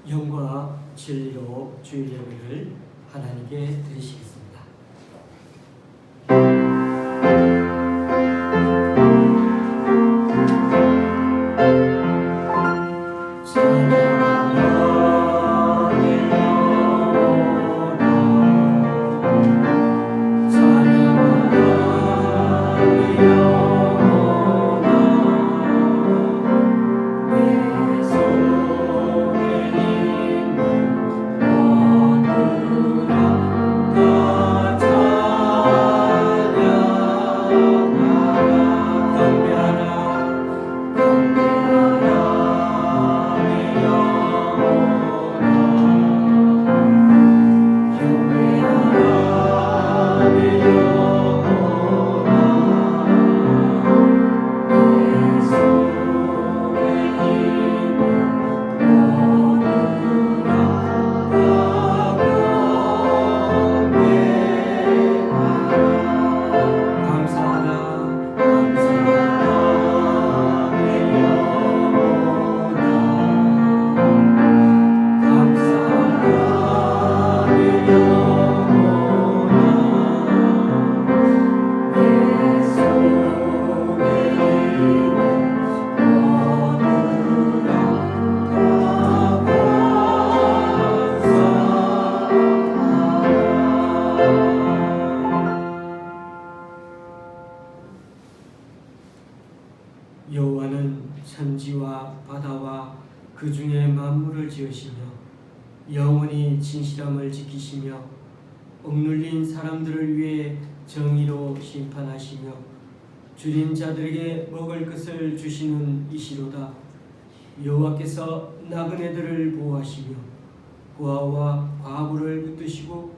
영과 진리로 주일 예배를 하나님께 드리시겠습니다. 여호와는 천지와 바다와 그 중에 만물을 지으시며 영원히 진실함을 지키시며 억눌린 사람들을 위해 정의로 심판하시며 줄인 자들에게 먹을 것을 주시는 이시로다. 여호와께서 나그네들을 보호하시며 고아와 과부를 붙드시고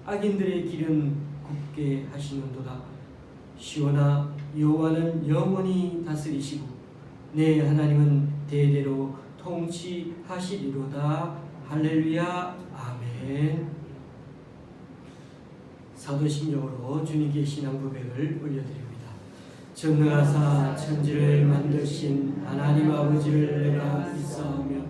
악인들의 길은 굽게 하시는도다. 시온아, 여호와는 영원히 다스리시고 내 하나님은 대대로 통치하시리로다. 할렐루야. 아멘. 사도신경으로 주님께 신앙 고백을 올려드립니다. 전능하사 천지를 만드신 하나님 아버지를 내가 믿사오며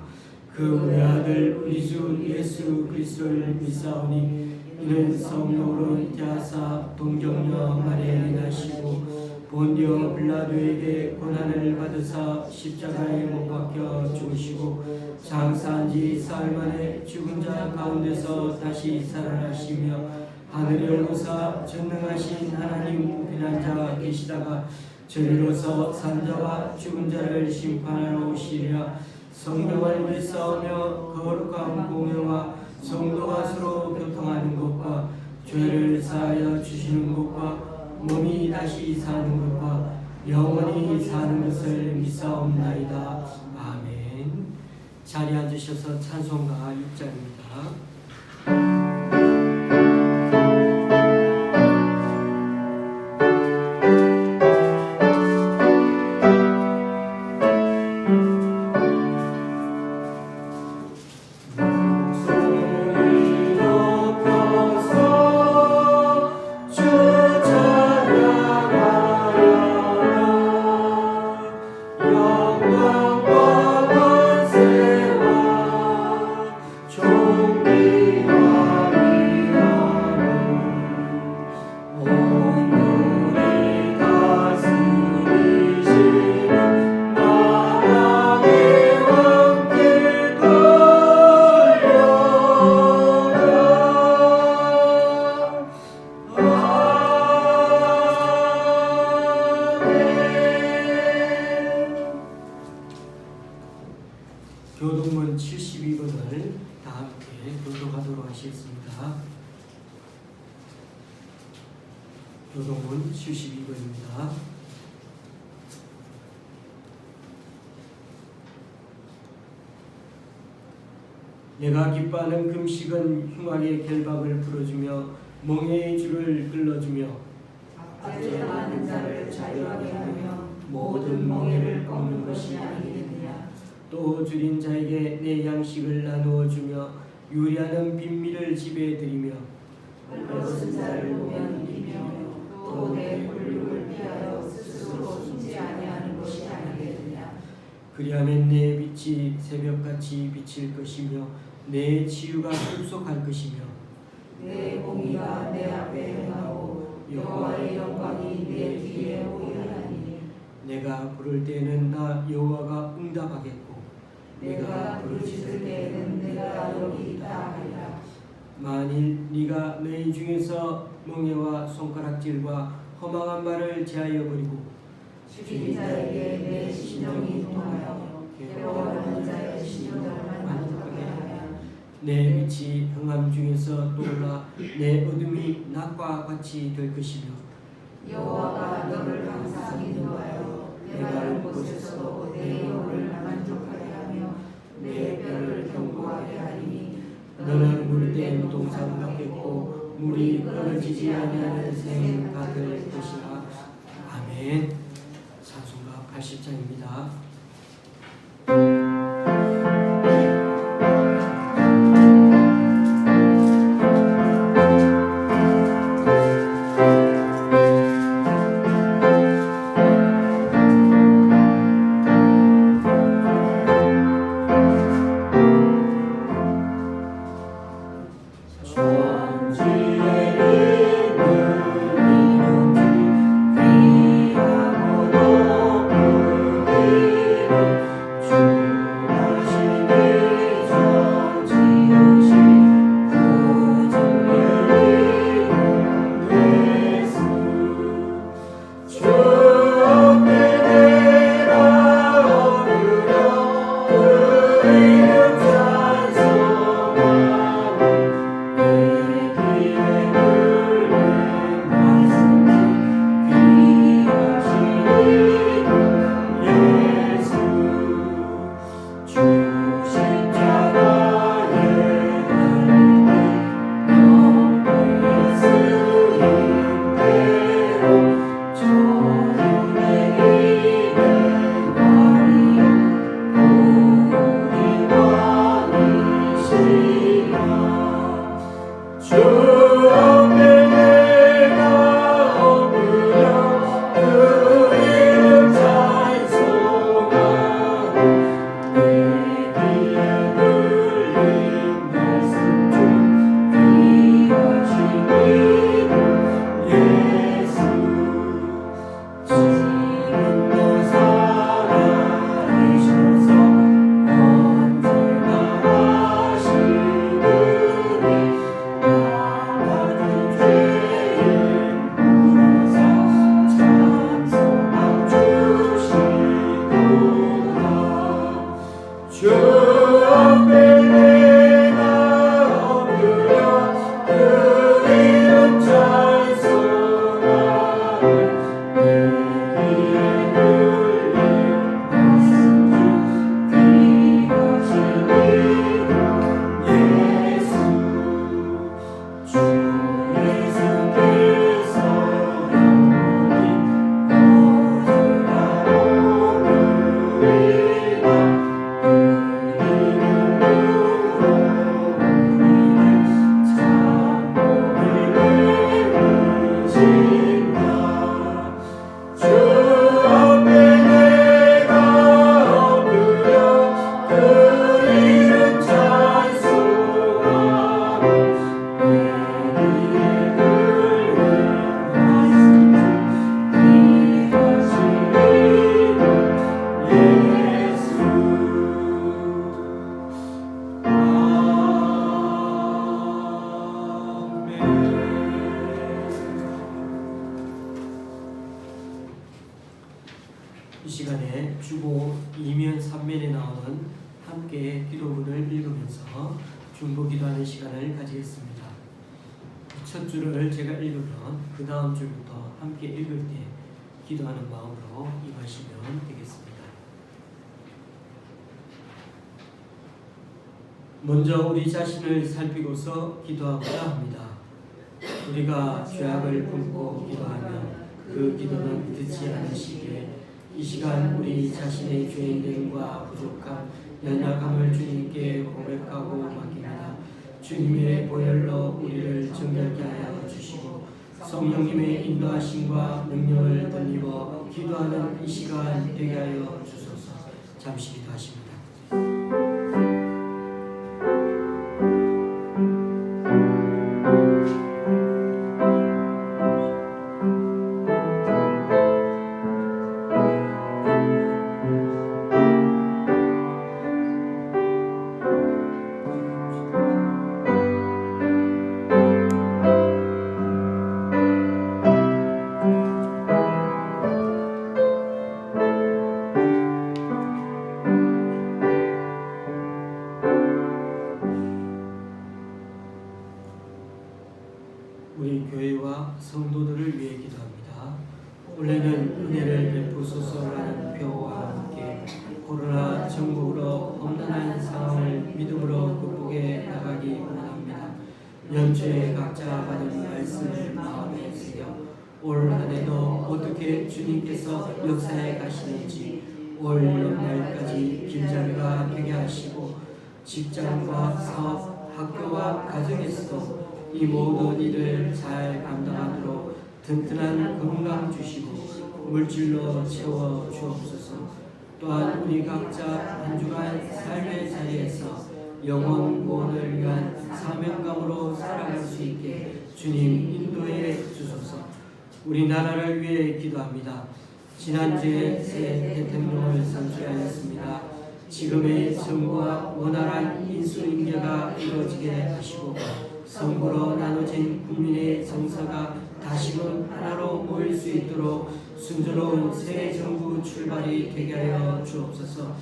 그 외아들 우리 주 예수 그리스도를 믿사오니 이는 성령으로 잉태하사 동정녀 마리아에 나시고 본디오 빌라도에게 고난을 받으사 십자가에 못 박혀 죽으시고 장사한 지 사흘 만에 죽은 자 가운데서 다시 살아나시며 하늘에 오르사 전능하신 하나님 우편한 자가 계시다가 저리로서 산자와 죽은 자를 심판하러 오시리라. 성령을 믿사오며 거룩한 공회와 성도가 서로 교통하는 것과 죄를 사하여 주시는 것과 몸이 다시 사는 것과 영원히 사는 것을 믿사옵나이다. 아멘. 자리에 앉으셔서 찬송가 6장입니다. 교동문 72번을 다 함께 교독하도록 하시겠습니다. 교동문 72번입니다. 내가 기뻐하는 금식은 흉악의 결박을 풀어주며 멍에의 줄을 끌어주며 악죄 많은 자를 자유하게 하며 모든 멍에를 꺾는 것이 아니겠느냐. 또 줄인 자에게 내 양식을 나누어 주며 유리하는 빈미를 지배드리며 헐벗은 자를 보면 이기며 또 내 굴욕을 피하여 스스로 숨지 아니하는 것이 아니겠느냐. 그리하면 내 빛이 새벽같이 비칠 것이며 내 치유가 급속할 것이며 내 공의가 내 앞에 행하고 여호와의 영광이 내 뒤에 보이나니 내가 부를 때에는 나 여호와가 응답하겠고 내가 부르짖을 때에는 내가 여기 있다 하리라. 만일 네가 너희 중에서 멍에와 손가락질과 허망한 말을 제하여 버리고 죽인 자에게 내 심령이 통하여 괴로워하는 자의 심령을 만족하게 하며 내 빛이 흥함 중에서 떠올라 내 어둠이 낮과 같이 될 것이며 여호와가 너를 항상 인도하여 내가 곳에서도 내 영혼을 만족하게 하며 내 뼈를 견고하게 하리니 너는 물된 동산 같겠고 물이 끊어지지 아니하는 샘가 될 것이라. 아멘. 찬송가 80장입니다. 이 시간에 주보 2면 3면에 나오는 함께 기도문을 읽으면서 중보 기도하는 시간을 가지겠습니다. 첫 줄을 제가 읽으면 그 다음 줄부터 함께 읽을 때 기도하는 마음으로 임하시면 되겠습니다. 먼저 우리 자신을 살피고서 기도하고자 합니다. 우리가 죄악을 품고 기도하면 그 기도는 듣지 않으시기에 이 시간 우리 자신의 죄인됨과 부족함, 연약함을 주님께 고백하고 맡깁니다. 주님의 보혈로 우리를 정결케 하여 주시고 성령님의 인도하심과 능력을 덧입어 기도하는 이 시간 되게 하여 주소서. 잠시 기도하십니다. 우리 교회와 성도들을 위해 기도합니다. 올해는 은혜를 베푸소서라는 표와 함께 코로나 전국으로 험난한 상황을 믿음으로 극복해 나가기 원합니다. 연초에 각자 받은 말씀을 마음에 새겨 올 한해도 어떻게 주님께서 역사해 가시는지 올 연말까지 길잡이가 되게 하시고 직장과 사업, 학교와 가정에서도 이 모든 일을 잘 감당하도록 튼튼한 건강 주시고 물질로 채워 주옵소서. 또한 우리 각자 한 주간 삶의 자리에서 영혼 구원을 위한 사명감으로 살아갈 수 있게 주님 인도해 주소서. 우리나라를 위해 기도합니다. 지난주에 새 대통령을 선출하였습니다. 지금의 정부와 원활한 인수인계가 이루어지게 하시고 선거로 나눠진 국민의 정서가 다시금 하나로 모일 수 있도록 순조로운 새 정부 출발이 되게 하여 주옵소서.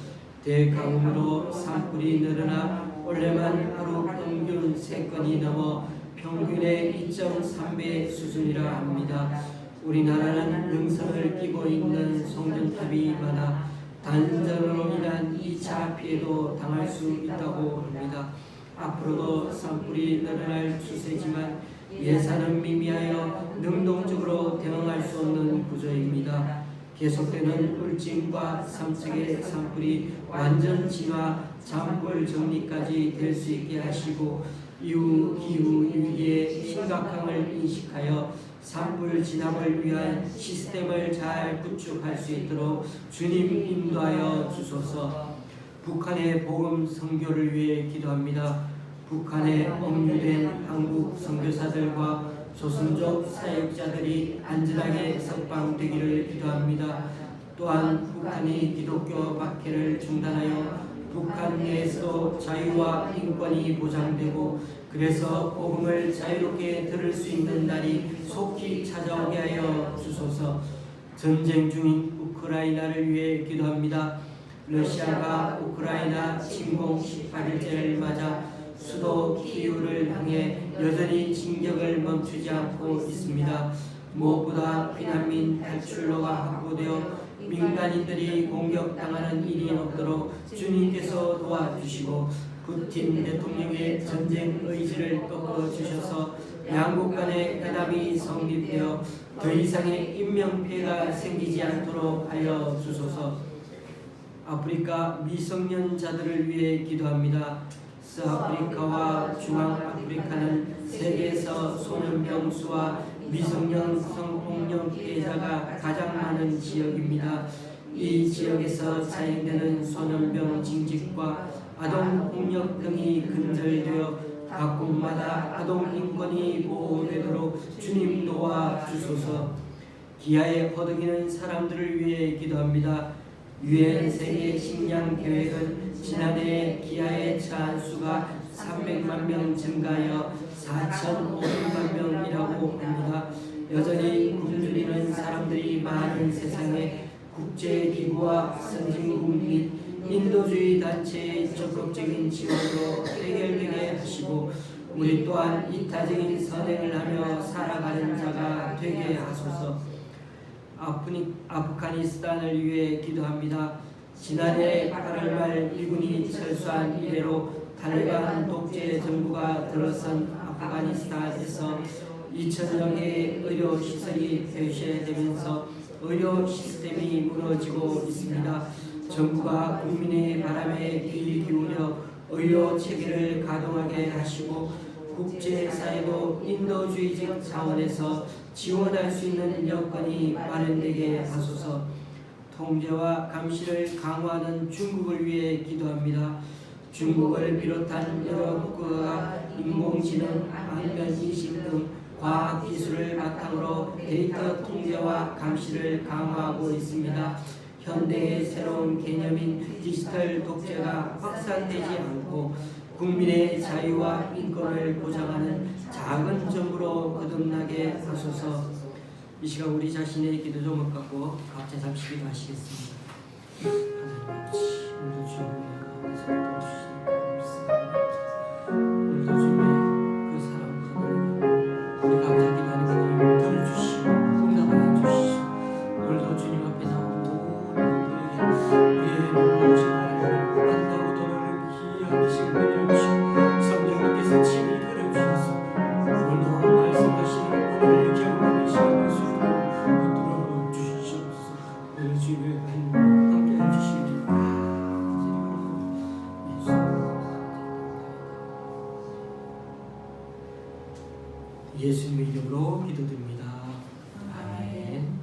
대가뭄으로 산불이 늘어나 올해만 하루 평균 3건이 넘어 평균의 2.3배 수준이라 합니다. 우리나라는 능선을 끼고 있는 송전탑이 많아 단전으로 인한 2차 피해도 당할 수 있다고 합니다. 앞으로도 산불이 늘어날 추세지만 예산은 미미하여 능동적으로 대응할 수 없는 구조입니다. 계속되는 울진과 삼척의 산불이 완전 진화, 잔불 정리까지 될 수 있게 하시고 이후 기후 위기의 심각함을 인식하여 산불 진압을 위한 시스템을 잘 구축할 수 있도록 주님 인도하여 주소서. 북한의 복음 선교를 위해 기도합니다. 북한에 억류된 한국 선교사들과 조선족 사역자들이 안전하게 석방되기를 기도합니다. 또한 북한이 기독교 박해를 중단하여 북한 내에서도 자유와 인권이 보장되고 그래서 복음을 자유롭게 들을 수 있는 날이 속히 찾아오게 하여 주소서. 전쟁 중인 우크라이나를 위해 기도합니다. 러시아가 우크라이나 침공 18일째를 맞아 수도 키이우를 향해 여전히 진격을 멈추지 않고 있습니다. 무엇보다 피난민 탈출로가 확보되어 민간인들이 공격당하는 일이 없도록 주님께서 도와주시고 푸틴 대통령의 전쟁 의지를 꺾어주셔서 양국 간의 회담이 성립되어 더 이상의 인명피해가 생기지 않도록 하여 주소서. 아프리카 미성년자들을 위해 기도합니다. 서아프리카와 중앙아프리카는 세계에서 소년병 수와 미성년 성폭력 피해자가 가장 많은 지역입니다. 이 지역에서 자행되는 소년병 징집과 아동폭력 등이 근절되어 각국마다 아동인권이 보호되도록 주님 도와주소서. 기아에 허덕이는 사람들을 위해 기도합니다. 유엔 세계 식량 계획은 지난해 기아에 처한 수가 300만 명 증가하여 4,500만 명이라고 합니다. 여전히 굶주리는 사람들이 많은 세상에 국제기구와 선진국 및 인도주의 단체의 적극적인 지원으로 해결되게 하시고 우리 또한 이타적인 선행을 하며 살아가는 자가 되게 하소서. 아프가니스탄을 위해 기도합니다. 지난해 8월 말 일군이 철수한 이래로 탈레반 독재 정부가 들어선 아프가니스탄에서 2,000여 개의 의료시설이 폐쇄되면서 의료 시스템이 무너지고 있습니다. 정부가 국민의 바람에 귀 기울여 의료 체계를 가동하게 하시고 국제사회도 인도주의적 차원에서 지원할 수 있는 여건이 마련되게 하소서. 통제와 감시를 강화하는 중국을 위해 기도합니다. 중국을 비롯한 여러 국가가 인공지능, 안면인식 등 과학기술을 바탕으로 데이터 통제와 감시를 강화하고 있습니다. 현대의 새로운 개념인 디지털 독재가 확산되지 않고 국민의 자유와 인권을 보장하는 작은 정부로 거듭나게 하소서. 이 시간 우리 자신의 기도 제목 갖고 각자 잠시 기도하시겠습니다. 하나님 아버지, 오늘도 주님의 가운데서 도와주시니까 감사합니다. 오늘도 주님의 그 사랑과 우리 각자 기도하는 하나님 들어주시고 응답하여 주시고 오늘도 주님 앞에 나온 모든 분들에게 우리의 놀라우신 하나님을 안다고 도를 귀한 시간을 주시고 성령님께서 친히 그려주셔서 오늘 말씀하시는 오늘 경험하는 시간을 붙들어 주시옵소서. 오늘 주님의 함께 해주시니 예수님의 이름으로 기도드립니다. 아멘.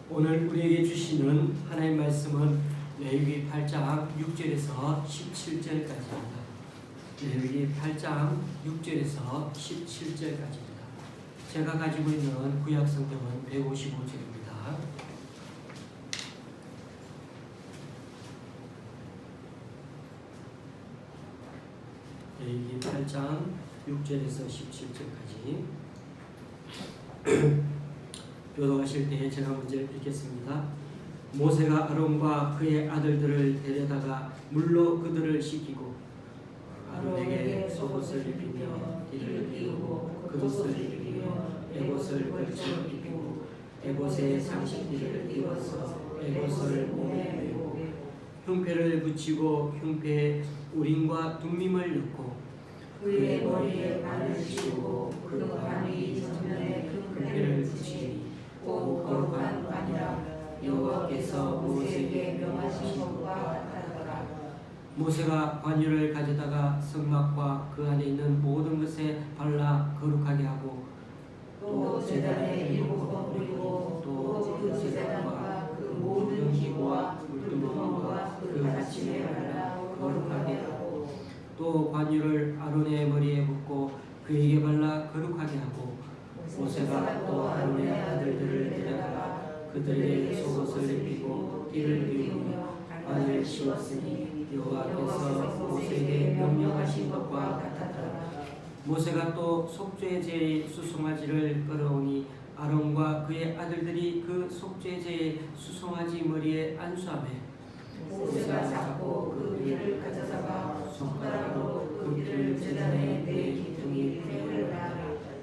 오늘 우리에게 주시는 하나님의 말씀은 레위기 8장 6절에서 17절까지입니다. 레위기 8장 6절에서 17절까지입니다. 제가 가지고 있는 구약 성경은 155절입니다. 레위기 8장 6절에서 17절까지 교독하실 때에 제가 먼저 읽겠습니다. 모세가 아론과 그의 아들들을 데려다가 물로 그들을 씻기고 아론에게 속옷을 입히며 이를 띄우고 그옷을 입히며 에봇을 걸쳐 입히고 에봇의 상식띠를 띄워서 에봇을 몸에 메고 흉패를 붙이고 흉패에 우림과 둠밈을 넣고 그의 머리에 관을 씌우고 그 관이 전면에 흉패를 붙이니 곧 거룩한 관이라 여호와께서 모세에게 명하신 것과 같더라. 모세가 관유를 가져다가 성막과 그 안에 있는 모든 것에 발라 거룩하게 하고 또 제단에 7번 뿌리고 또 그 제단과 그 모든 기구와 물두멍과 그 받침에 발라 거룩하게 하고 또 관유를 아론의 머리에 붓고 그에게 발라 거룩하게 하고 모세가 또 아론의 아들들을 데려다가 그들에게 속옷을 입히고 띠를 띄우며 관을 씌웠으니 여호와께서 모세에게 명령하신 것과 같았더라. 모세가 또 속죄제의 수송아지를 끌어오니 아론과 그의 아들들이 그 속죄제의 수송아지 머리에 안수하며 모세가 잡고 그 피를 가져다가 손가락으로 그 피를 제단의 네 기둥이 흘러라.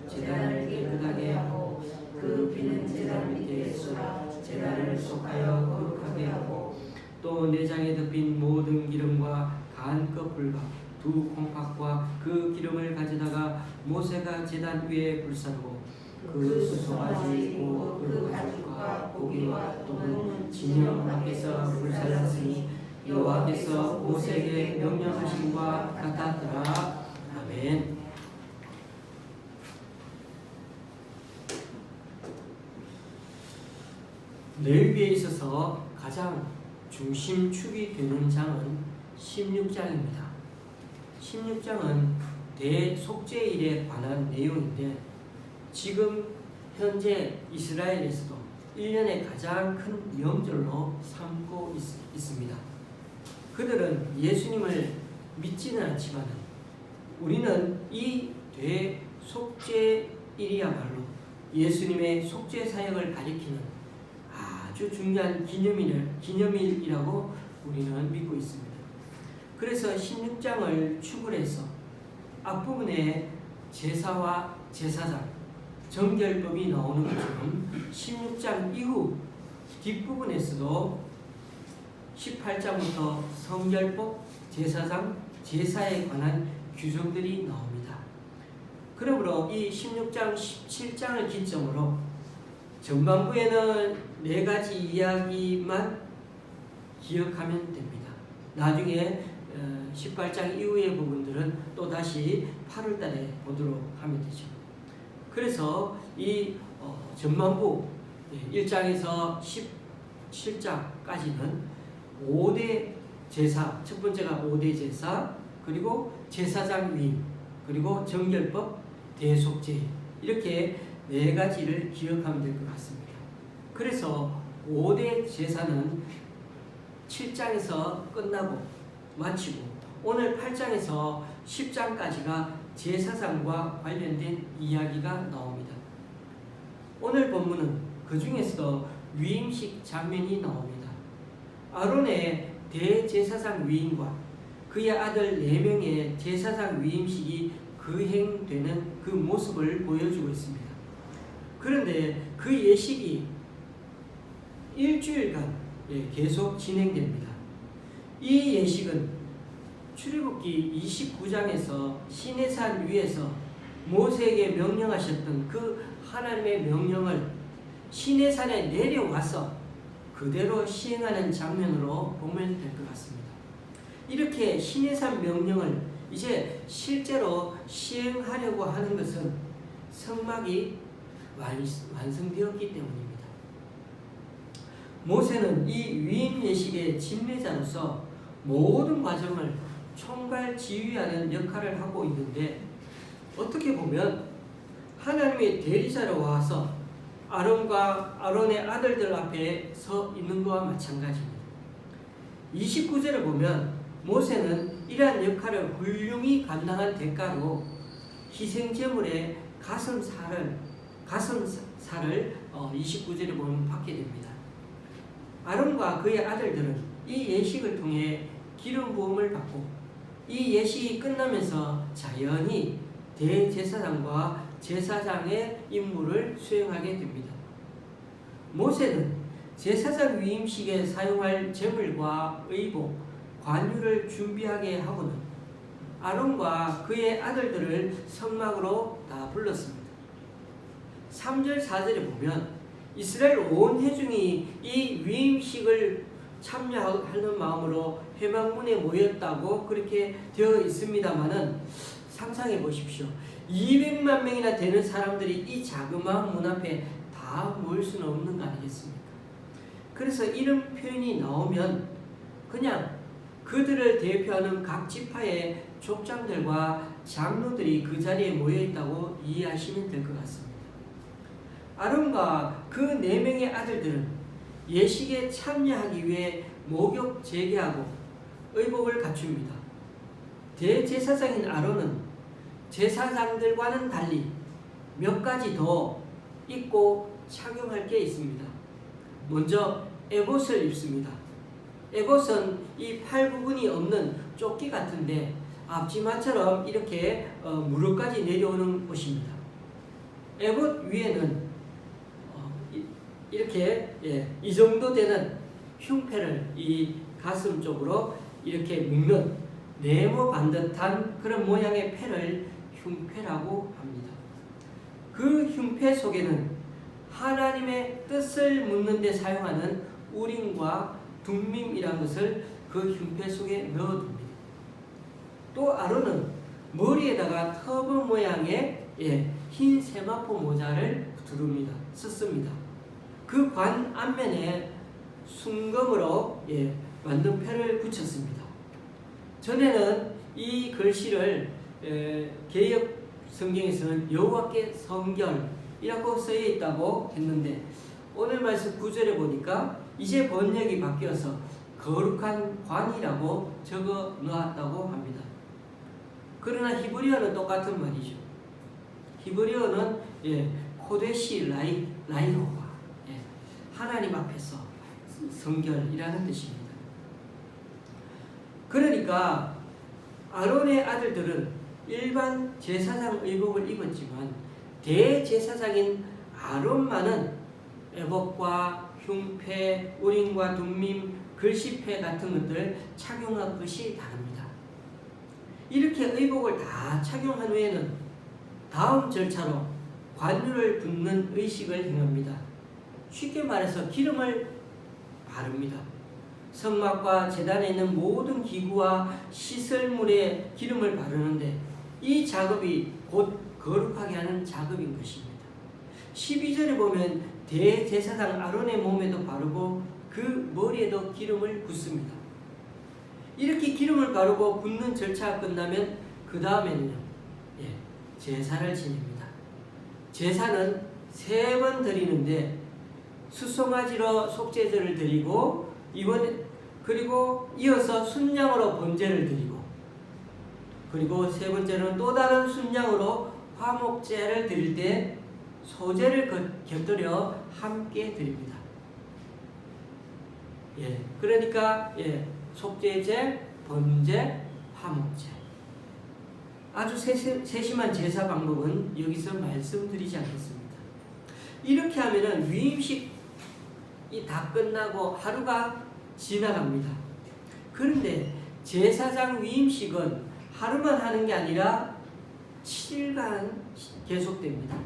제단을 깨끗하게 하고 그 피는 제단 밑에 쏟아 제단을 속하여 거룩하게 하고 또 내장에 덮인 모든 기름과 간 커플과 두 콩팥과 그 기름을 가져다가 모세가 제단 위에 불사르고 그 수송아지 그 가죽과 고기와 똥은 진영 밖에서 불살랐으니 여호와께서 모세에게 명령하신 바 같았더라. 아멘. 레위기에 있어서 가장 중심축이 되는 장은 16장입니다. 16장은 대속죄일에 관한 내용인데 지금 현재 이스라엘에서도 1년의 가장 큰 명절로 삼고 있습니다. 그들은 예수님을 믿지는 않지만 우리는 이 대속죄일이야말로 예수님의 속죄 사역을 가리키는 아주 중요한 기념일이라고 우리는 믿고 있습니다. 그래서 16장을 축을해서 앞부분에 제사와 제사장, 정결법이 나오는 것처럼 16장 이후 뒷부분에서도 18장부터 성결법, 제사장, 제사에 관한 규정들이 나옵니다. 그러므로 이 16장, 17장을 기점으로 전반부에는 4가지 이야기만 기억하면 됩니다. 나중에 18장 이후의 부분들은 또다시 8월달에 보도록 하면 되죠. 그래서 이 전반부 1장에서 7장까지는 5대 제사, 첫 번째가 5대 제사, 그리고 제사장 위임, 그리고 정결법, 대속죄, 이렇게 4가지를 기억하면 될 것 같습니다. 그래서 5대 제사는 7장에서 끝나고 마치고 오늘 8장에서 10장까지가 제사장과 관련된 이야기가 나옵니다. 오늘 본문은 그 중에서도 위임식 장면이 나옵니다. 아론의 대제사장 위임과 그의 아들 4명의 제사장 위임식이 거행되는 그 모습을 보여주고 있습니다. 그런데 그 예식이 일주일간 계속 진행됩니다. 이 예식은 출애굽기 29장에서 시내산 위에서 모세에게 명령하셨던 그 하나님의 명령을 시내산에 내려와서 그대로 시행하는 장면으로 보면 될 것 같습니다. 이렇게 시내산 명령을 이제 실제로 시행하려고 하는 것은 성막이 완성되었기 때문입니다. 모세는 이 위임 예식의 집례자로서 모든 과정을 총괄 지휘하는 역할을 하고 있는데, 어떻게 보면 하나님의 대리자로 와서 아론과 아론의 아들들 앞에 서 있는 것과 마찬가지입니다. 29절을 보면 모세는 이러한 역할을 훌륭히 감당한 대가로 희생제물의 가슴살을 29절에 보면 받게 됩니다. 아론과 그의 아들들은 이 예식을 통해 기름 부음을 받고 이 예식이 끝나면서 자연히 대제사장과 제사장의 임무를 수행하게 됩니다. 모세는 제사장 위임식에 사용할 제물과 의복, 관유를 준비하게 하고는 아론과 그의 아들들을 성막으로 다 불렀습니다. 3절 4절에 보면 이스라엘 온 회중이 이 위임식을 참여하는 마음으로 회막문에 모였다고 그렇게 되어 있습니다만은 상상해 보십시오. 200만 명이나 되는 사람들이 이 자그마한 문 앞에 다 모일 수는 없는 거 아니겠습니까? 그래서 이런 표현이 나오면 그냥 그들을 대표하는 각 지파의 족장들과 장로들이 그 자리에 모여 있다고 이해하시면 될 것 같습니다. 아론과 그 4명의 아들들은 예식에 참여하기 위해 목욕 재개하고 의복을 갖춥니다. 대제사장인 아론은 제사장들과는 달리 몇 가지 더 입고 착용할 게 있습니다. 먼저 에봇을 입습니다. 에봇은 이 팔 부분이 없는 조끼 같은데 앞치마처럼 이렇게 무릎까지 내려오는 옷입니다. 에봇 위에는 이렇게 이 정도 되는 흉패를 이 가슴 쪽으로 이렇게 묶는 네모 반듯한 그런 모양의 패를 흉패라고 합니다. 그 흉패 속에는 하나님의 뜻을 묻는 데 사용하는 우림과 둠밈이라는 것을 그 흉패 속에 넣어둡니다. 또 아론은 머리에다가 터보 모양의 흰 세마포 모자를 썼습니다. 그 관 앞면에 순금으로 만든 패를 붙였습니다. 전에는 이 글씨를 개역 성경에서는 여호와께 성결이라고 쓰여 있다고 했는데 오늘 말씀 9절에 보니까 이제 번역이 바뀌어서 거룩한 관이라고 적어 놓았다고 합니다. 그러나 히브리어는 똑같은 말이죠. 히브리어는 코데시 라이호가 하나님 앞에서 성결이라는 뜻입니다. 그러니까 아론의 아들들은 일반 제사장 의복을 입었지만 대제사장인 아론만은 에봇과 흉패, 우림과 둠밈, 글씨패 같은 것들을 착용한 것이 다릅니다. 이렇게 의복을 다 착용한 후에는 다음 절차로 관유를 붓는 의식을 행합니다. 쉽게 말해서 기름을 바릅니다. 성막과 제단에 있는 모든 기구와 시설물에 기름을 바르는데 이 작업이 곧 거룩하게 하는 작업인 것입니다. 12절에 보면 대제사장 아론의 몸에도 바르고 그 머리에도 기름을 붓습니다. 이렇게 기름을 바르고 붓는 절차가 끝나면 그 다음에는요, 제사를 지냅니다. 제사는 3번 드리는데 수송아지로 속죄제를 드리고 그리고 이어서 순양으로 번제를 드리고 그리고 3번째는 또 다른 순양으로 화목제를 드릴 때 소제를 곁들여 함께 드립니다. 그러니까 속죄제, 번제, 화목제. 아주 세심한 제사 방법은 여기서 말씀드리지 않겠습니다. 이렇게 하면은 위임식이 다 끝나고 하루가 지나갑니다. 그런데 제사장 위임식은 하루만 하는 게 아니라 7일간 계속됩니다.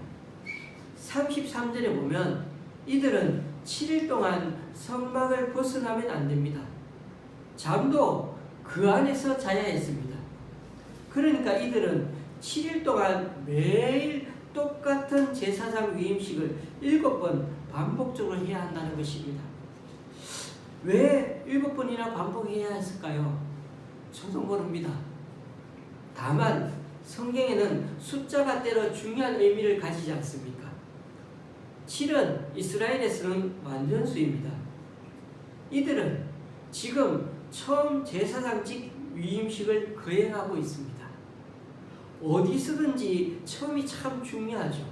33절에 보면 이들은 7일 동안 성막을 벗어나면 안 됩니다. 잠도 그 안에서 자야 했습니다. 그러니까 이들은 7일 동안 매일 똑같은 제사장 위임식을 7번 반복적으로 해야 한다는 것입니다. 왜 7번이나 반복해야 했을까요? 저도 모릅니다. 다만 성경에는 숫자가 때로 중요한 의미를 가지지 않습니까? 7은 이스라엘에서는 완전수입니다. 이들은 지금 처음 제사장직 위임식을 거행하고 있습니다. 어디서든지 처음이 참 중요하죠.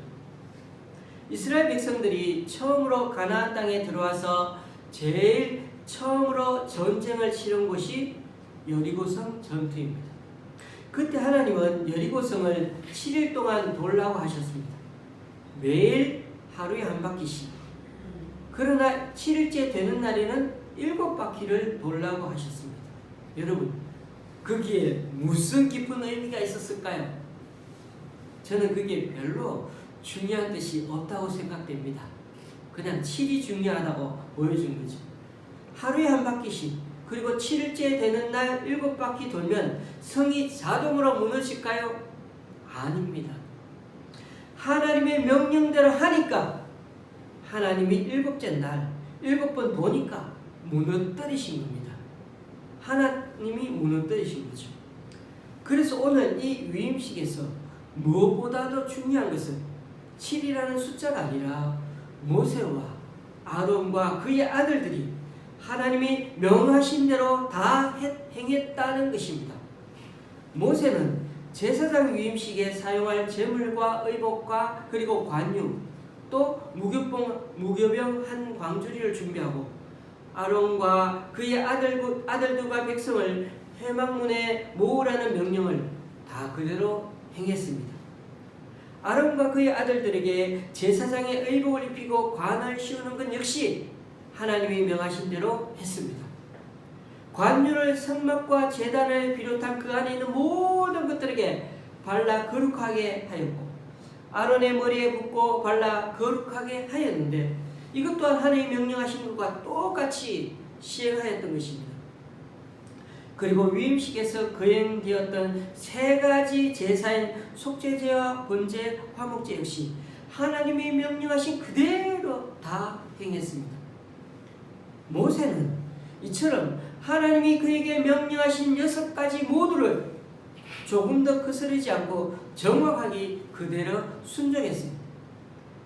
이스라엘 백성들이 처음으로 가나안 땅에 들어와서 제일 처음으로 전쟁을 치른 곳이 여리고성 전투입니다. 그때 하나님은 여리고성을 7일 동안 돌라고 하셨습니다. 매일 하루에 한 바퀴씩. 그러나 7일째 되는 날에는 7바퀴를 돌라고 하셨습니다. 여러분, 거기에 무슨 깊은 의미가 있었을까요? 저는 그게 별로 중요한 뜻이 없다고 생각됩니다. 그냥 7이 중요하다고 보여준 거죠. 하루에 한 바퀴씩, 그리고 7일째 되는 날 7바퀴 돌면 성이 자동으로 무너질까요? 아닙니다. 하나님의 명령대로 하니까 하나님이 7째 날 7번 도니까 무너뜨리신 겁니다. 하나님이 무너뜨리신 거죠. 그래서 오늘 이 위임식에서 무엇보다도 중요한 것은 7이라는 숫자가 아니라 모세와 아론과 그의 아들들이 하나님이 명하신 대로 다 행했다는 것입니다. 모세는 제사장 위임식에 사용할 제물과 의복과 그리고 관유, 또 무교병 한 광주리를 준비하고 아론과 그의 아들들과 백성을 회막문에 모으라는 명령을 다 그대로 행했습니다. 아론과 그의 아들들에게 제사장의 의복을 입히고 관을 씌우는 것 역시 하나님이 명하신 대로 했습니다. 관유를 성막과 제단을 비롯한 그 안에 있는 모든 것들에게 발라 거룩하게 하였고 아론의 머리에 붓고 발라 거룩하게 하였는데 이것 또한 하나님이 명령하신 것과 똑같이 시행하였던 것입니다. 그리고 위임식에서 거행되었던 3가지 제사인 속죄제와 번제, 화목제 역시 하나님이 명령하신 그대로 다 행했습니다. 모세는 이처럼 하나님이 그에게 명령하신 6가지 모두를 조금 더 거스르지 않고 정확하게 그대로 순종했습니다.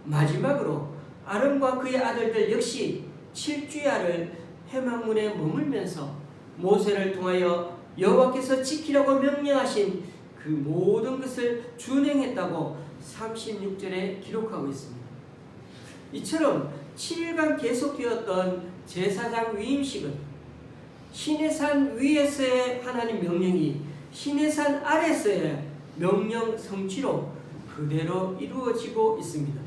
마지막으로 아론과 그의 아들들 역시 7주야를 회막문에 머물면서 모세를 통하여 여호와께서 지키라고 명령하신 그 모든 것을 준행했다고 36절에 기록하고 있습니다. 이처럼 7일간 계속되었던 제사장 위임식은 시내산 위에서의 하나님 명령이 시내산 아래서의 명령 성취로 그대로 이루어지고 있습니다.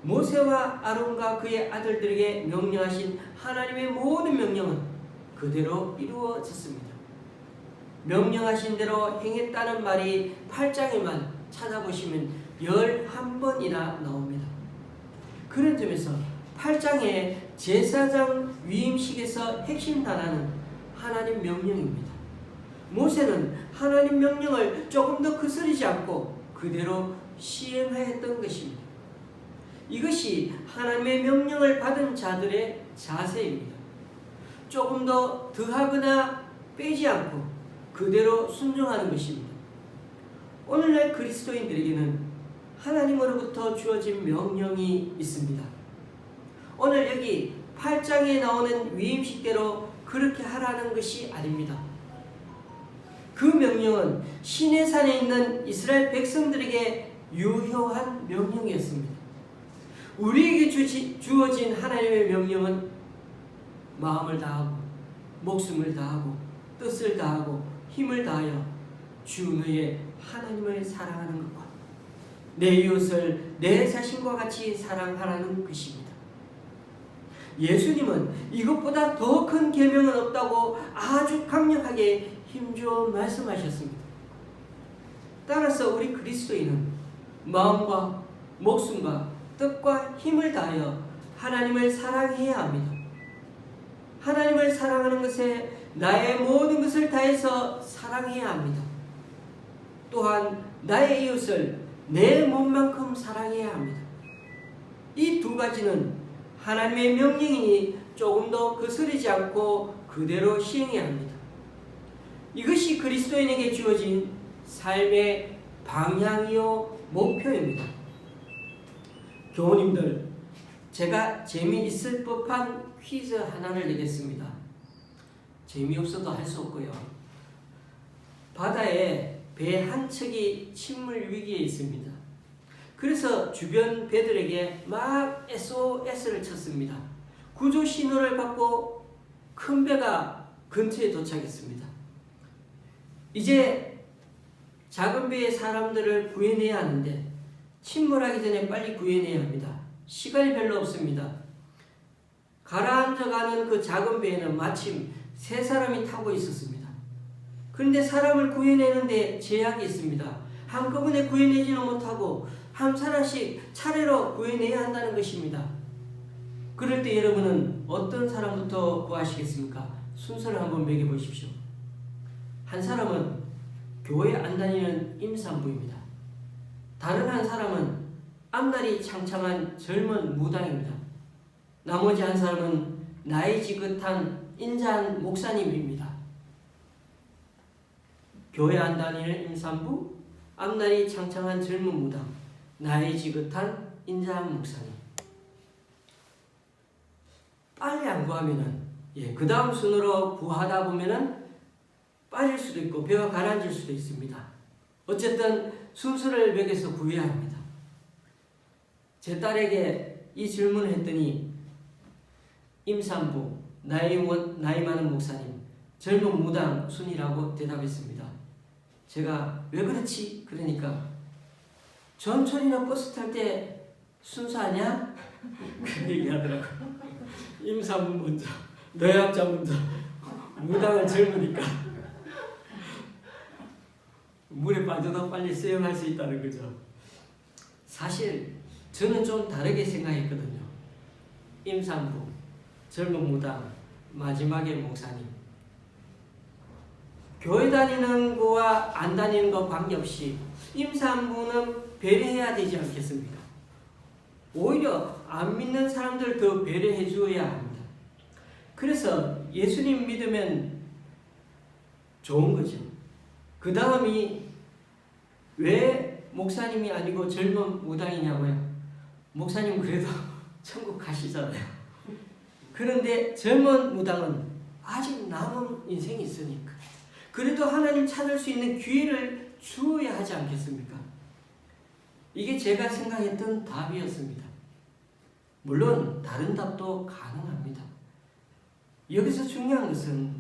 모세와 아론과 그의 아들들에게 명령하신 하나님의 모든 명령은 그대로 이루어졌습니다. 명령하신 대로 행했다는 말이 8장에만 찾아보시면 11번이나 나옵니다. 그런 점에서 8장의 제사장 위임식에서 핵심 단어는 하나님 명령입니다. 모세는 하나님 명령을 조금 더 거스르지 않고 그대로 시행하였던 것입니다. 이것이 하나님의 명령을 받은 자들의 자세입니다. 조금 더 더하거나 빼지 않고 그대로 순종하는 것입니다. 오늘날 그리스도인들에게는 하나님으로부터 주어진 명령이 있습니다. 오늘 여기 8장에 나오는 위임식대로 그렇게 하라는 것이 아닙니다. 그 명령은 시내산에 있는 이스라엘 백성들에게 유효한 명령이었습니다. 우리에게 주어진 하나님의 명령은 마음을 다하고 목숨을 다하고 뜻을 다하고 힘을 다하여 주 너의 하나님을 사랑하는 것과 내 이웃을 내 자신과 같이 사랑하라는 것입니다. 예수님은 이것보다 더 큰 계명은 없다고 아주 강력하게 힘주어 말씀하셨습니다. 따라서 우리 그리스도인은 마음과 목숨과 뜻과 힘을 다하여 하나님을 사랑해야 합니다. 하나님을 사랑하는 것에 나의 모든 것을 다해서 사랑해야 합니다. 또한 나의 이웃을 내 몸만큼 사랑해야 합니다. 이 두 가지는 하나님의 명령이니 조금 더 거스르지 않고 그대로 시행해야 합니다. 이것이 그리스도인에게 주어진 삶의 방향이요 목표입니다. 교우님들, 제가 재미있을 법한 퀴즈 하나를 내겠습니다. 재미없어도 할 수 없고요. 바다에 배 한 척이 침몰 위기에 있습니다. 그래서 주변 배들에게 막 SOS를 쳤습니다. 구조 신호를 받고 큰 배가 근처에 도착했습니다. 이제 작은 배의 사람들을 구해내야 하는데 침몰하기 전에 빨리 구해내야 합니다. 시간이 별로 없습니다. 가라앉아가는 그 작은 배에는 마침 3사람이 타고 있었습니다. 그런데 사람을 구해내는데 제약이 있습니다. 한꺼번에 구해내지는 못하고 한 사람씩 차례로 구해내야 한다는 것입니다. 그럴 때 여러분은 어떤 사람부터 구하시겠습니까? 순서를 한번 매겨보십시오. 한 사람은 교회 안 다니는 임산부입니다. 다른 한 사람은 앞날이 창창한 젊은 무당입니다. 나머지 한 사람은 나이 지긋한 인자한 목사님입니다. 교회 안 다니는 임산부, 앞날이 창창한 젊은 무당, 나이 지긋한 인자한 목사님. 빨리 안 구하면은, 그 다음 순으로 구하다 보면은 빠질 수도 있고 배가 가라앉을 수도 있습니다. 어쨌든 순서를 매겨서 구해야 합니다. 제 딸에게 이 질문을 했더니 임산부, 나이 많은 목사님, 젊은 무당 순이라고 대답했습니다. 제가 왜 그렇지? 그러니까 전철이나 버스 탈 때 순서하냐? 그 얘기하더라고요. 임산부 먼저, 노약자 먼저, 무당은 젊으니까 물에 빠져도 빨리 수영할 수 있다는 거죠. 사실 저는 좀 다르게 생각했거든요. 임산부, 젊은 무당, 마지막에 목사님. 교회 다니는 거와 안 다니는 거 관계없이 임산부는 배려해야 되지 않겠습니까? 오히려 안 믿는 사람들 더 배려해 주어야 합니다. 그래서 예수님 믿으면 좋은 거죠. 그 다음이 왜 목사님이 아니고 젊은 무당이냐고요? 목사님 그래도 천국 가시잖아요. 그런데 젊은 무당은 아직 남은 인생이 있으니까 그래도 하나님 찾을 수 있는 기회를 주어야 하지 않겠습니까? 이게 제가 생각했던 답이었습니다. 물론 다른 답도 가능합니다. 여기서 중요한 것은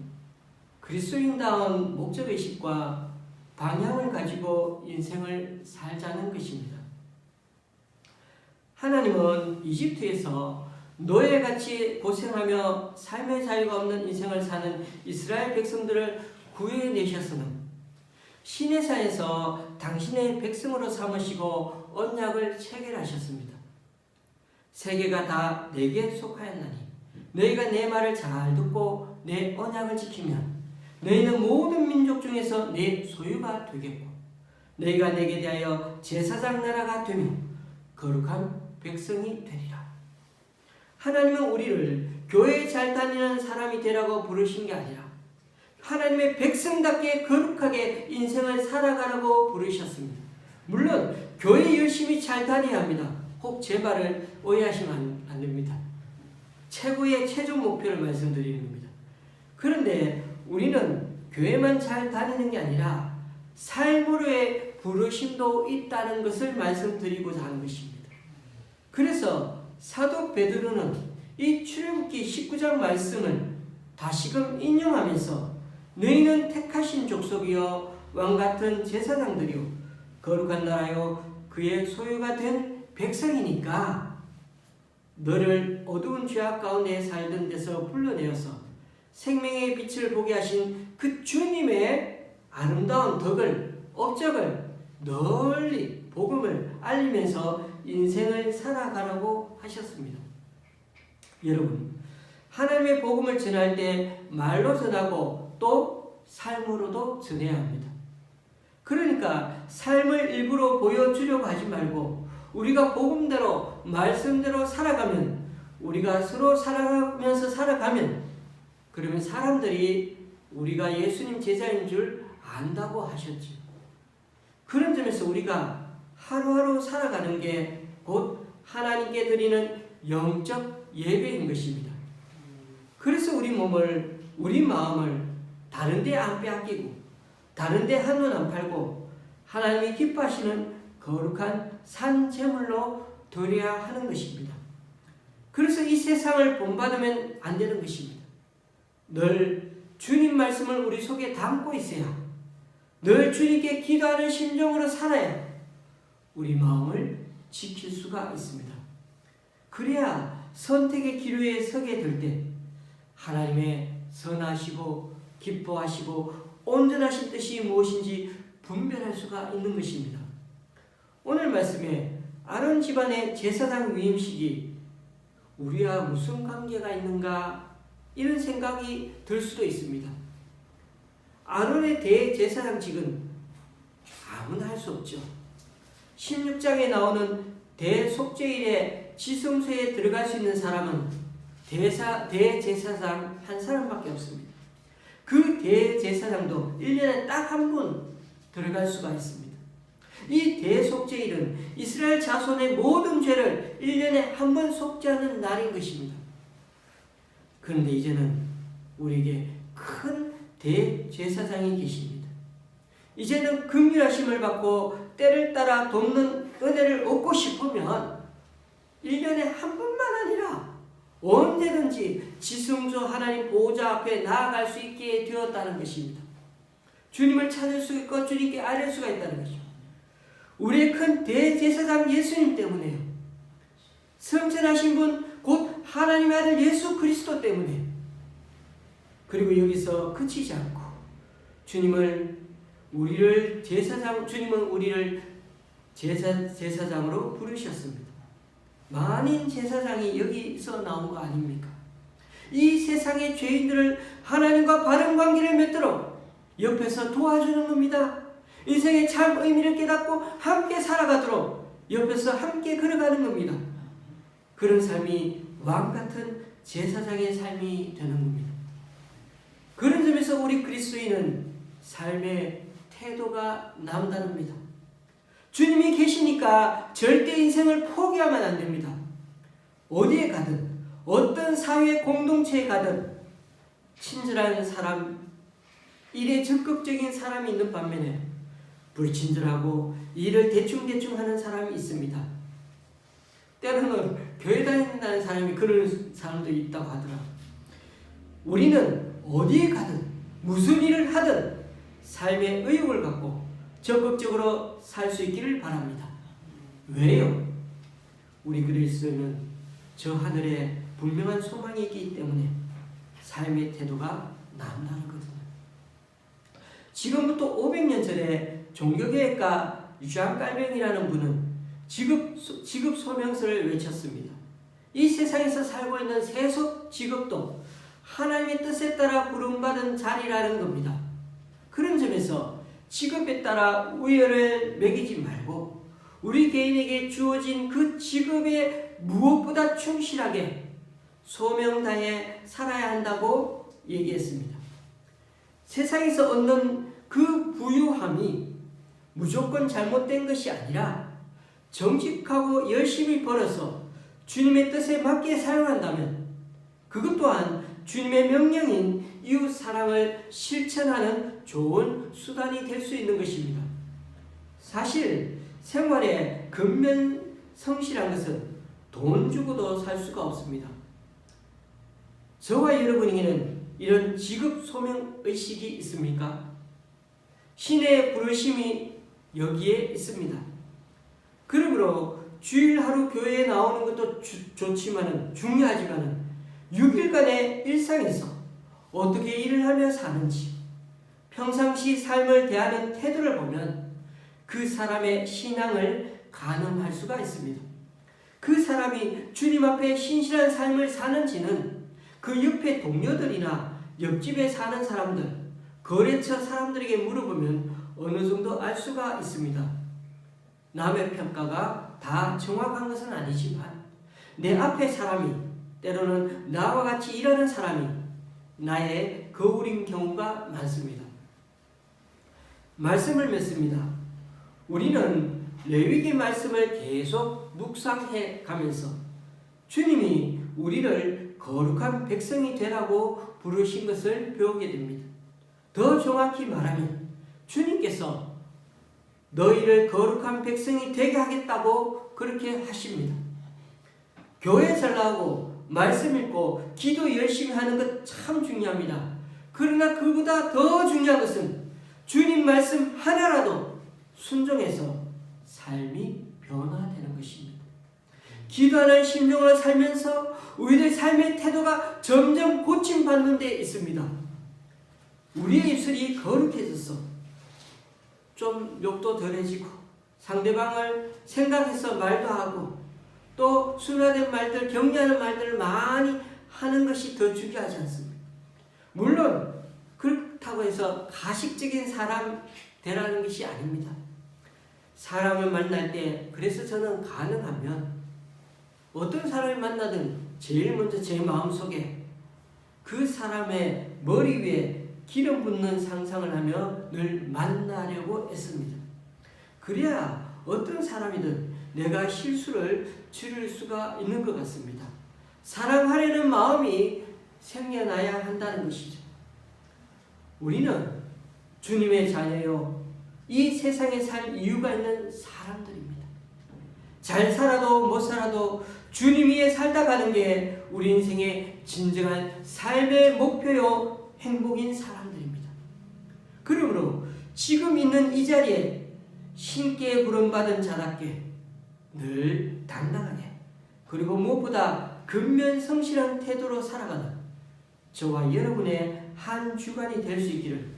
그리스도인다운 목적의식과 방향을 가지고 인생을 살자는 것입니다. 하나님은 이집트에서 노예같이 고생하며 삶의 자유가 없는 인생을 사는 이스라엘 백성들을 구해내셨으면 시내산에서 당신의 백성으로 삼으시고 언약을 체결하셨습니다. 세계가 다 내게 속하였나니 너희가 내 말을 잘 듣고 내 언약을 지키면 너희는 모든 민족 중에서 내 소유가 되겠고 너희가 내게 대하여 제사장 나라가 되며 거룩한 백성이 되리라. 하나님은 우리를 교회 잘 다니는 사람이 되라고 부르신 게 아니라 하나님의 백성답게 거룩하게 인생을 살아가라고 부르셨습니다. 물론 교회 열심히 잘 다녀야 합니다. 혹 제 말을 오해하시면 안 됩니다. 최고의 최종 목표를 말씀드리는 겁니다. 그런데 우리는 교회만 잘 다니는 게 아니라 삶으로의 부르심도 있다는 것을 말씀드리고자 하는 것입니다. 그래서 사도 베드로는 이 출애굽기 19장 말씀을 다시금 인용하면서 너희는 택하신 족속이요 왕같은 제사장들이요 거룩한 나라요 그의 소유가 된 백성이니까 너를 어두운 죄악 가운데 살던 데서 불러내어서 생명의 빛을 보게 하신 그 주님의 아름다운 덕을 업적을 널리 복음을 알리면서 인생을 살아가라고 하셨습니다. 여러분, 하나님의 복음을 전할 때 말로 전하고 또 삶으로도 전해야 합니다. 그러니까 삶을 일부러 보여주려고 하지 말고 우리가 복음대로 말씀대로 살아가면 우리가 서로 사랑하면서 살아가면 그러면 사람들이 우리가 예수님 제자인 줄 안다고 하셨죠. 그런 점에서 우리가 하루하루 살아가는 게 곧 하나님께 드리는 영적 예배인 것입니다. 그래서 우리 몸을 우리 마음을 다른 데 안 빼앗기고 다른 데 한눈 안 팔고 하나님이 기뻐하시는 거룩한 산 제물로 드려야 하는 것입니다. 그래서 이 세상을 본받으면 안 되는 것입니다. 늘 주님 말씀을 우리 속에 담고 있어야 늘 주님께 기도하는 심정으로 살아야 우리 마음을 지킬 수가 있습니다. 그래야 선택의 기로에 서게 될 때 하나님의 선하시고 기뻐하시고 온전하신 뜻이 무엇인지 분별할 수가 있는 것입니다. 오늘 말씀에 아론 집안의 제사장 위임식이 우리와 무슨 관계가 있는가 이런 생각이 들 수도 있습니다. 아론의 대제사장직은 아무나 할 수 없죠. 16장에 나오는 대속죄일에 지성소에 들어갈 수 있는 사람은 대제사장 한 사람밖에 없습니다. 그 대제사장도 1년에 딱 한 분 들어갈 수가 있습니다. 이 대속죄일은 이스라엘 자손의 모든 죄를 1년에 한 번 속죄하는 날인 것입니다. 그런데 이제는 우리에게 큰 대제사장이 계십니다. 이제는 긍휼하심을 받고 때를 따라 돕는 은혜를 얻고 싶으면 1년에 한 번만 아니라 언제든지 지성소 하나님 보호자 앞에 나아갈 수 있게 되었다는 것입니다. 주님을 찾을 수 있고 주님께 아뢰 수가 있다는 것입니다. 우리의 큰 대제사장 예수님 때문에요. 성전하신 분 곧 하나님의 아들 예수 그리스도 때문에. 그리고 여기서 그치지 않고 주님은 우리를 제사장으로 부르셨습니다. 만인 제사장이 여기서 나온 거 아닙니까? 이 세상의 죄인들을 하나님과 바른 관계를 맺도록 옆에서 도와주는 겁니다. 인생의 참 의미를 깨닫고 함께 살아가도록 옆에서 함께 걸어가는 겁니다. 그런 삶이 왕같은 제사장의 삶이 되는 겁니다. 그런 점에서 우리 그리스도인은 삶의 태도가 남다릅니다. 주님이 계시니까 절대 인생을 포기하면 안 됩니다. 어디에 가든 어떤 사회 공동체에 가든 친절한 사람, 일에 적극적인 사람이 있는 반면에 불친절하고 일을 대충대충 하는 사람이 있습니다. 때로는 교회 다닌다는 사람이 그런 사람도 있다고 하더라. 우리는 어디에 가든 무슨 일을 하든 삶의 의욕을 갖고 적극적으로 살 수 있기를 바랍니다. 왜요? 우리 그리스도인은 저 하늘에 분명한 소망이 있기 때문에 삶의 태도가 남다르거든요. 지금부터 500년 전에 종교개혁가 ዣ 깔뱅이라는 분은 직업 소명서를 외쳤습니다. 이 세상에서 살고 있는 세속 직업도 하나님의 뜻에 따라 부름받은 자리라는 겁니다. 그런 점에서 직업에 따라 우열을 매기지 말고 우리 개인에게 주어진 그 직업에 무엇보다 충실하게 소명 다해 살아야 한다고 얘기했습니다. 세상에서 얻는 그 부유함이 무조건 잘못된 것이 아니라 정직하고 열심히 벌어서 주님의 뜻에 맞게 사용한다면 그것 또한 주님의 명령인 이웃 사랑을 실천하는 좋은 수단이 될 수 있는 것입니다. 사실 생활에 근면성실한 것은 돈 주고도 살 수가 없습니다. 저와 여러분에게는 이런 직업 소명 의식이 있습니까? 신의 부르심이 여기에 있습니다. 그러므로 주일 하루 교회에 나오는 것도 중요하지만 6일간의 일상에서 어떻게 일을 하며 사는지, 평상시 삶을 대하는 태도를 보면 그 사람의 신앙을 가늠할 수가 있습니다. 그 사람이 주님 앞에 신실한 삶을 사는지는 그 옆에 동료들이나 옆집에 사는 사람들, 거래처 사람들에게 물어보면 어느 정도 알 수가 있습니다. 남의 평가가 다 정확한 것은 아니지만 내 앞에 사람이, 때로는 나와 같이 일하는 사람이 나의 거울인 경우가 많습니다. 말씀을 맺습니다. 우리는 레위기 말씀을 계속 묵상해 가면서 주님이 우리를 거룩한 백성이 되라고 부르신 것을 배우게 됩니다. 더 정확히 말하면 주님께서 너희를 거룩한 백성이 되게 하겠다고 그렇게 하십니다. 교회 잘 나오고 말씀 읽고 기도 열심히 하는 것 참 중요합니다. 그러나 그보다 더 중요한 것은 주님 말씀 하나라도 순종해서 삶이 변화되는 것입니다. 기도하는 심령으로 살면서 우리들 삶의 태도가 점점 고침받는 데 있습니다. 우리의 입술이 거룩해져서 좀 욕도 덜해지고 상대방을 생각해서 말도 하고 또 순화된 말들, 격려하는 말들을 많이 하는 것이 더 중요하지 않습니다. 물론 그렇다고 해서 가식적인 사람 되라는 것이 아닙니다. 사람을 만날 때 그래서 저는 가능하면 어떤 사람을 만나든 제일 먼저 제 마음속에 그 사람의 머리 위에 기름 붓는 상상을 하며 늘 만나려고 애씁니다. 그래야 어떤 사람이든 내가 실수를 줄일 수가 있는 것 같습니다. 사랑하려는 마음이 생겨나야 한다는 것이죠. 우리는 주님의 자녀요, 이 세상에 살 이유가 있는 사람들입니다. 잘 살아도 못 살아도 주님 위에 살다 가는 게 우리 인생의 진정한 삶의 목표요 행복인 사람들입니다. 그러므로 지금 있는 이 자리에 신께 부름받은 자답게 늘 당당하게 그리고 무엇보다 근면성실한 태도로 살아가는 저와 여러분의 한 주간이 될 수 있기를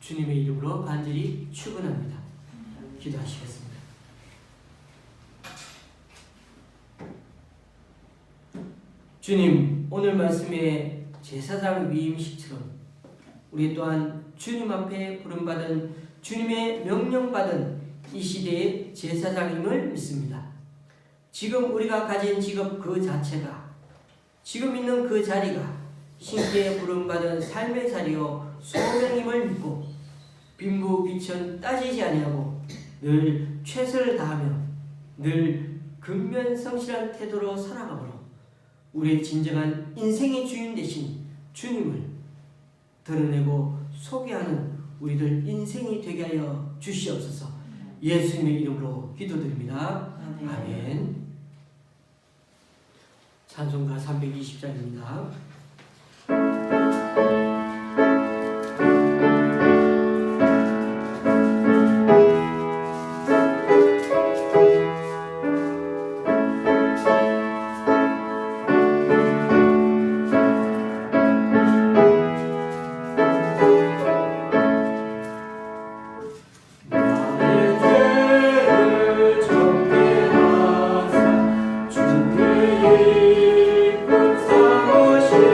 주님의 이름으로 간절히 축원합니다. 기도하시겠습니다. 주님, 오늘 말씀에 제사장 위임식처럼 우리 또한 주님 앞에 부름받은 주님의 명령받은 이 시대의 제사장임을 믿습니다. 지금 우리가 가진 직업 그 자체가, 지금 있는 그 자리가 신께 부름받은 삶의 자리요 소명임을 믿고 빈부귀천 따지지 아니하고 늘 최선을 다하며 늘 근면성실한 태도로 살아가므로 우리의 진정한 인생의 주인 되신 주님을 드러내고 소개하는 우리들 인생이 되게 하여 주시옵소서. 예수님의 이름으로 기도드립니다. 아멘. 찬송가 320장입니다. 주의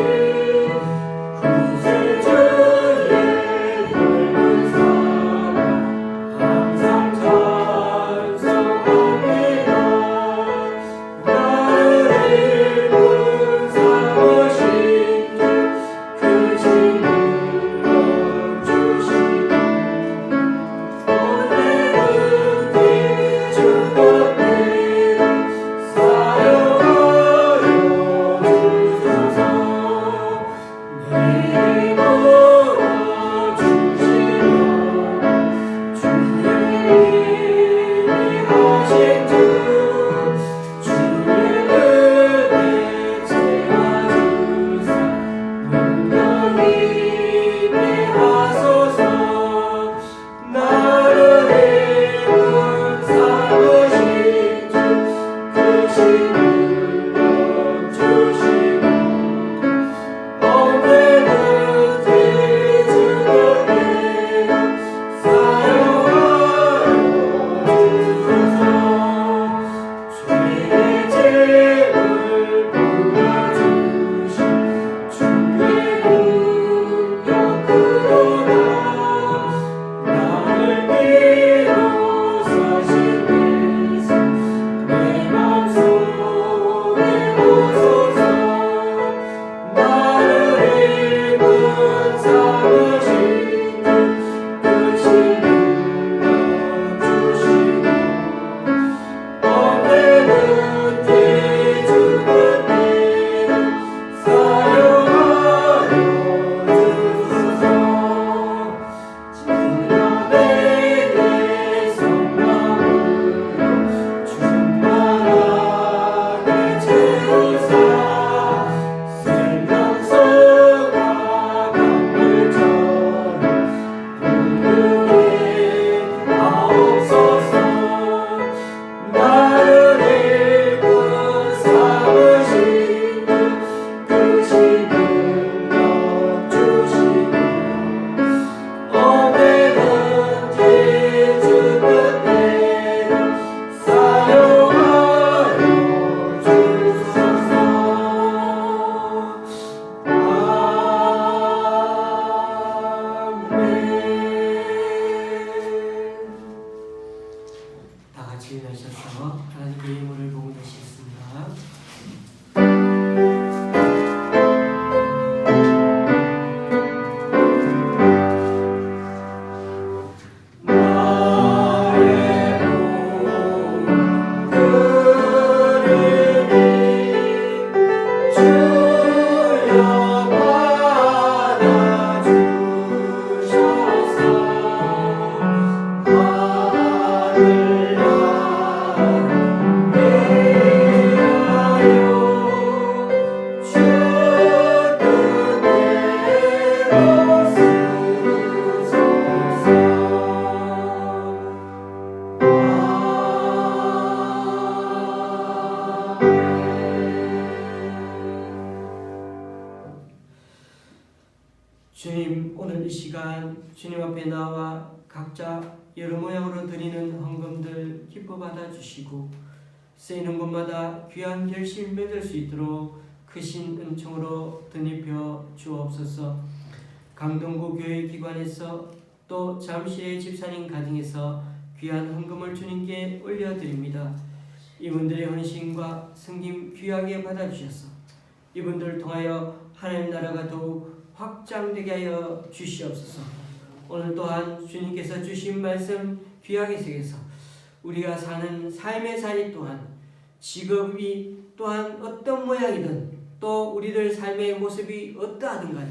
주님, 오늘 이 시간 주님 앞에 나와 각자 여러 모양으로 드리는 헌금들 기뻐 받아주시고 쓰이는 곳마다 귀한 결실 맺을 수 있도록 크신 은총으로 덧입혀 주옵소서. 강동구 교회 기관에서 또 잠실의 집사님 가정에서 귀한 헌금을 주님께 올려드립니다. 이분들의 헌신과 섬김 귀하게 받아주셔서 이분들을 통하여 하나님 나라가 더욱 확장되게 하여 주시옵소서. 오늘 또한 주님께서 주신 말씀 귀하게 새겨서 우리가 사는 삶의 자리 또한 직업이 또한 어떤 모양이든 또 우리들 삶의 모습이 어떠하든 간에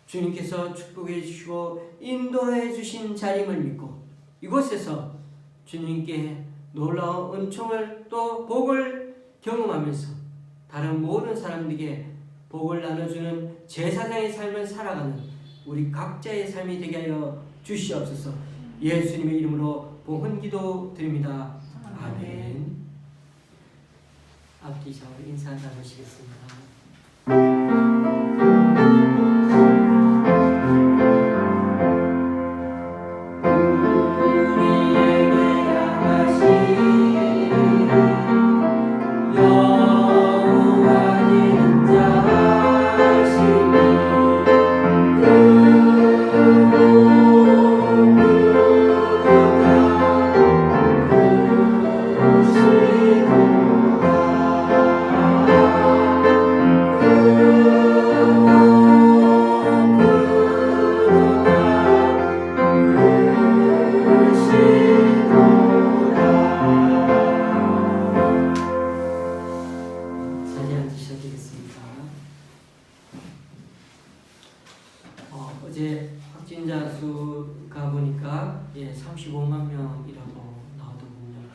주님께서 축복해 주시고 인도해 주신 자림을 믿고 이곳에서 주님께 놀라운 은총을 또 복을 경험하면서 다른 모든 사람들에게 복을 나눠주는 제사장의 삶을 살아가는 우리 각자의 삶이 되게 하여 주시옵소서. 예수님의 이름으로 봉헌 기도 드립니다. 아멘. 앞뒤 좌우 인사 나누시겠습니다. 어제 확진자 수가 보니까 35만 명이라고 나오더군요.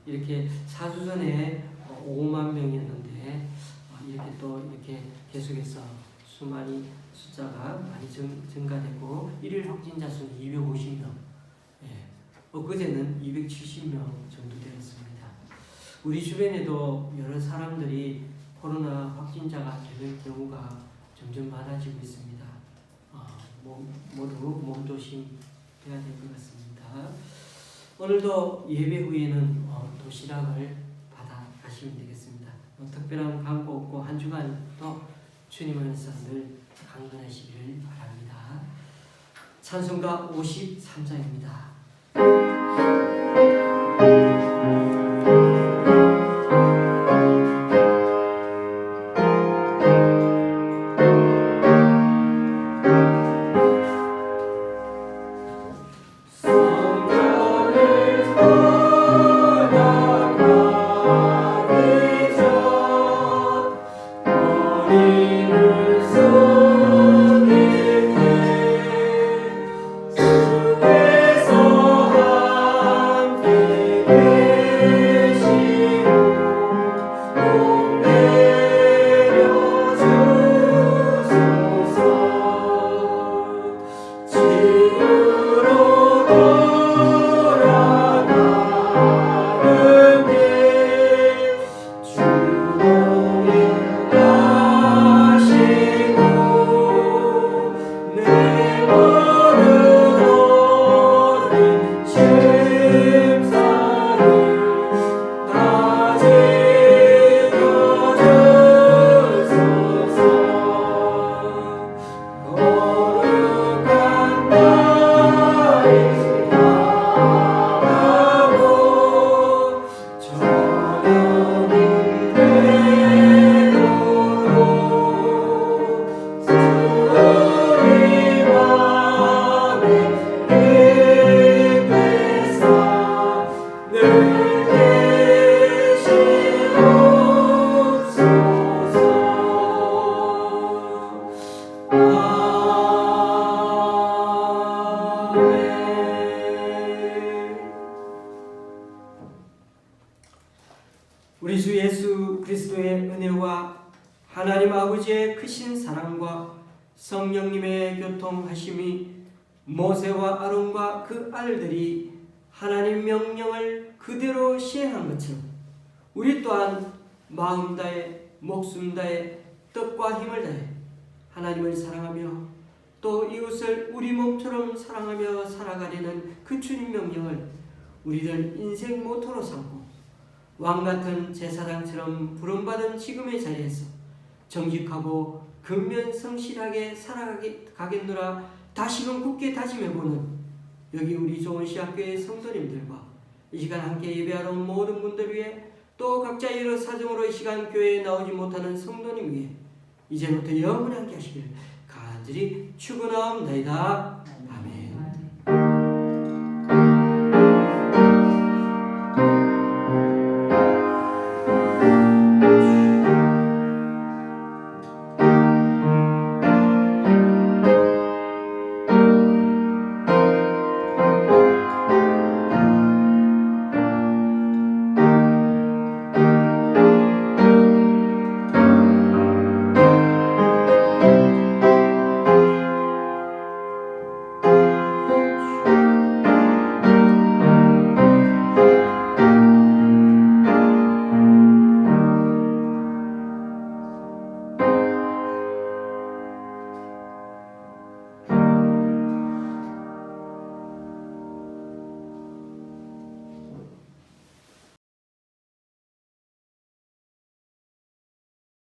이렇게 사주전에 5만 명이었는데 이렇게 또 이렇게 계속해서 숫자가 많이 증가되고 일일 확진자 수는 250명, 엊그제는 270명 정도 되었습니다. 우리 주변에도 여러 사람들이 코로나 확진자가 되는 경우가 점점 많아지고 있습니다. 모두 몸조심해야 될 것 같습니다. 오늘도 예배 후에는 도시락을 받아 가시면 되겠습니다. 특별한 광고 없고 한 주간 또 주님 안에서 늘 강건하시기를 바랍니다. 찬송가 53장입니다. 우리 주 예수 그리스도의 은혜와 하나님 아버지의 크신 사랑과 성령님의 교통하심이 모세와 아론과 그 아들들이 하나님 명령을 그대로 시행한 것처럼 우리 또한 마음 다해 목숨 다해 뜻과 힘을 다해 하나님을 사랑하며 또 이웃을 우리 몸처럼 사랑하며 살아가려는 그 주님 명령을 우리들 인생 모토로 삼고 왕같은 제사장처럼 부름받은 지금의 자리에서 정직하고 근면 성실하게 살아가겠노라 다시금 굳게 다짐해보는 여기 우리 좋은시학교의 성도님들과 이 시간 함께 예배하러 온 모든 분들 위해 또 각자 여러 사정으로 이 시간 교회에 나오지 못하는 성도님 위해 이제부터 영원히 함께 하시길 간절히 축원하옵나이다.